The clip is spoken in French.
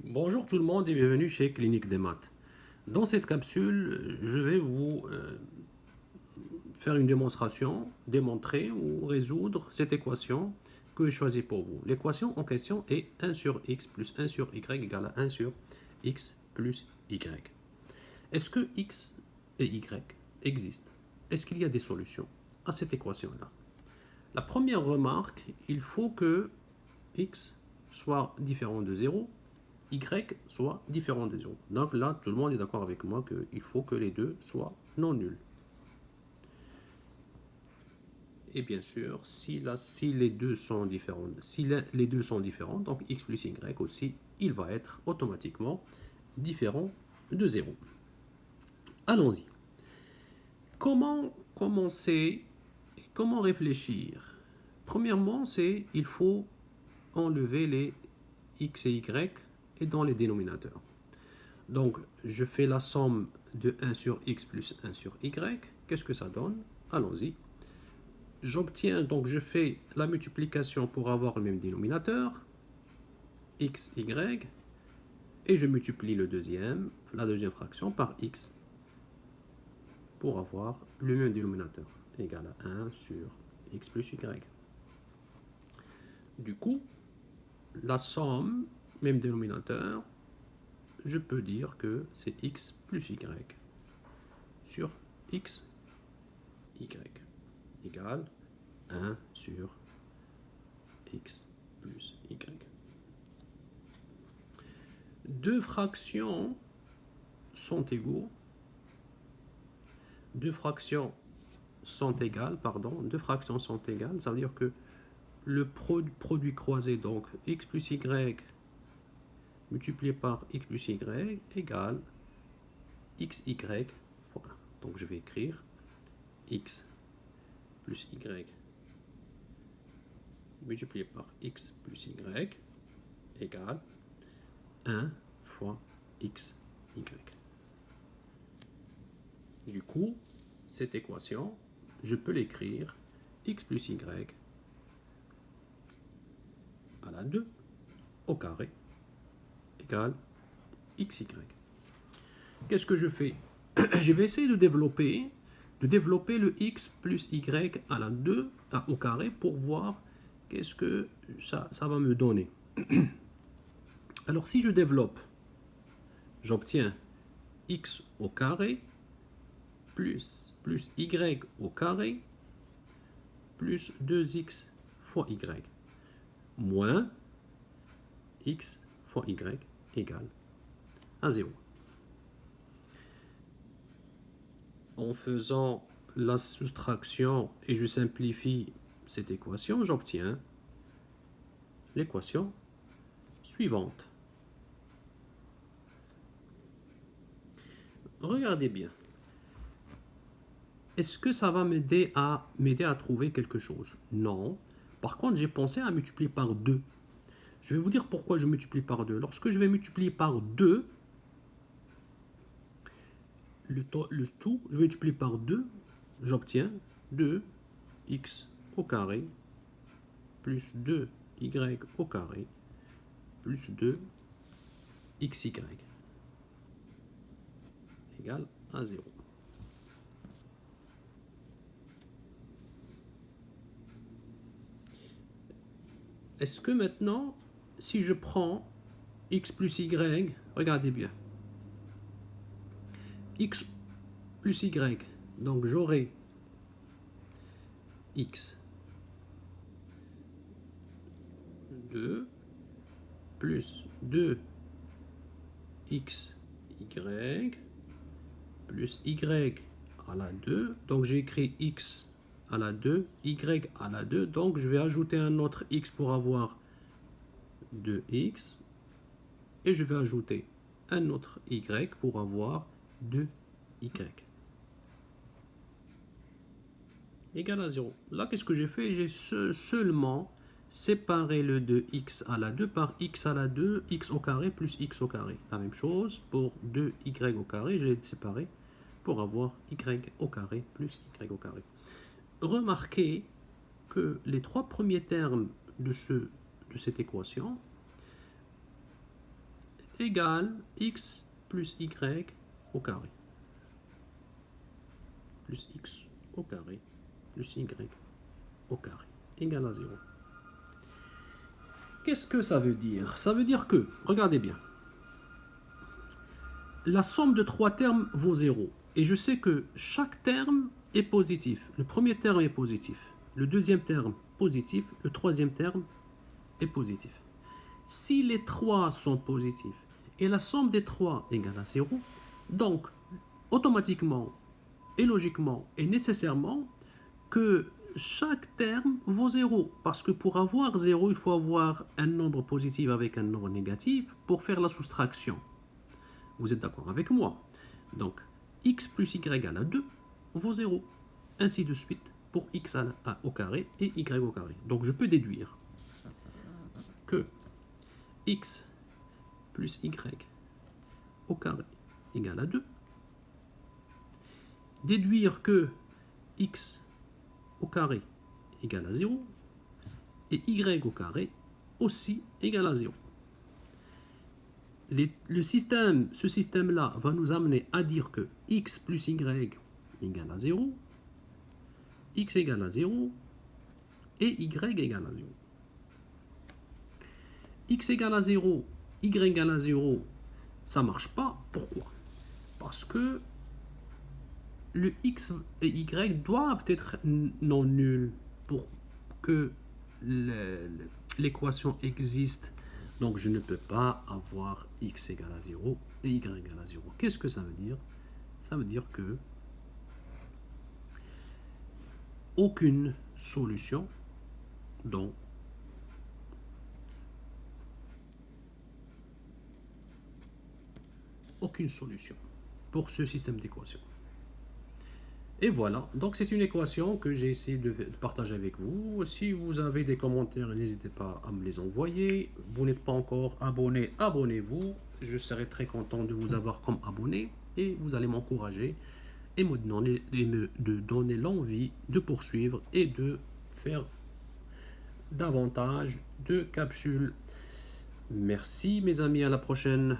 Bonjour tout le monde et bienvenue chez Clinique des Maths. Dans cette capsule, je vais vous faire une démonstration, démontrer ou résoudre cette équation que j'ai choisie pour vous. L'équation en question est 1 sur x plus 1 sur y égale à 1 sur x plus y. Est-ce que x et y existent? Est-ce qu'il y a des solutions à cette équation-là? La première remarque, il faut que x soit différent de 0 y soit différent des zéros. Donc là, tout le monde est d'accord avec moi qu'il faut que les deux soient non nuls. Et bien sûr, si les deux sont différents, les deux sont différents, donc x plus y aussi, il va être automatiquement différent de 0. Allons-y. Comment commencer? Comment réfléchir? Premièrement, il faut enlever les x et y et dans les dénominateurs. Donc, je fais la somme de 1 sur x plus 1 sur y. Qu'est-ce que ça donne? Allons-y. J'obtiens, donc je fais la multiplication pour avoir le même dénominateur, x, y, et je multiplie la deuxième fraction par x pour avoir le même dénominateur, égal à 1 sur x plus y. Du coup, la somme, même dénominateur, je peux dire que c'est x plus y sur x, y égale 1 sur x plus y. Deux fractions sont égaux. Deux fractions sont égales, ça veut dire que le produit croisé, donc x plus y multiplié par x plus y égale xy fois 1. Donc je vais écrire x plus y multiplié par x plus y égale 1 fois x, y. Du coup, cette équation, je peux l'écrire x plus y à la 2 au carré égale xy. Qu'est-ce que je fais? Je vais essayer de développer le x plus y à la 2 au carré pour voir qu'est-ce que ça va me donner. Alors si je développe, j'obtiens x au carré plus y au carré plus 2x fois y moins x fois y égale à 0. En faisant la soustraction et je simplifie cette équation, j'obtiens l'équation suivante. Regardez bien. Est-ce que ça va m'aider à trouver quelque chose? Non. Par contre, j'ai pensé à multiplier par 2. Je vais vous dire pourquoi je multiplie par 2. Lorsque je vais multiplier par 2, le tout, je multiplie par 2, j'obtiens 2x au carré plus 2y au carré plus 2xy égale à 0. Est-ce que maintenant, si je prends x plus y, regardez bien, x plus y, donc j'aurai x 2 plus 2xy plus y à la 2, donc j'ai écrit x à la 2, y à la 2, donc je vais ajouter un autre x pour avoir 2x, et je vais ajouter un autre y pour avoir 2y égal à 0. Là, qu'est-ce que j'ai fait? J'ai seulement séparé le 2x à la 2 par x à la 2, x au carré plus x au carré. La même chose pour 2y au carré, j'ai séparé pour avoir y au carré plus y au carré. Remarquez que les trois premiers termes de cette équation, égale x plus y au carré. Plus x au carré plus y au carré égale à 0. Qu'est-ce que ça veut dire? Ça veut dire que, regardez bien, la somme de trois termes vaut 0. Et je sais que chaque terme est positif. Le premier terme est positif. Le deuxième terme positif. Le troisième terme est positif. Si les trois sont positifs et la somme des trois égale à 0, donc automatiquement et logiquement et nécessairement que chaque terme vaut 0. Parce que pour avoir 0, il faut avoir un nombre positif avec un nombre négatif pour faire la soustraction. Vous êtes d'accord avec moi? Donc, x plus y égale à 2 vaut 0. Ainsi de suite pour x au carré et y au carré. Donc, je peux déduire que x plus y au carré égale à 2. Déduire que x au carré égale à 0 et y au carré aussi égale à 0. Ce système-là va nous amener à dire que x plus y égale à 0, x égale à 0 et y égale à 0. X égale à 0, y égale à 0, ça ne marche pas. Pourquoi? Parce que le x et y doivent être non nuls pour que l'équation existe. Donc je ne peux pas avoir x égale à 0 et y égale à 0. Qu'est-ce que ça veut dire? Ça veut dire que aucune solution dont aucune solution pour ce système d'équations. Et voilà, donc c'est une équation que j'ai essayé de partager avec vous. Si vous avez des commentaires, n'hésitez pas à me les envoyer. Vous n'êtes pas encore abonné, abonnez-vous. Je serai très content de vous avoir comme abonné et vous allez m'encourager et me donner l'envie de poursuivre et de faire davantage de capsules. Merci mes amis, à la prochaine.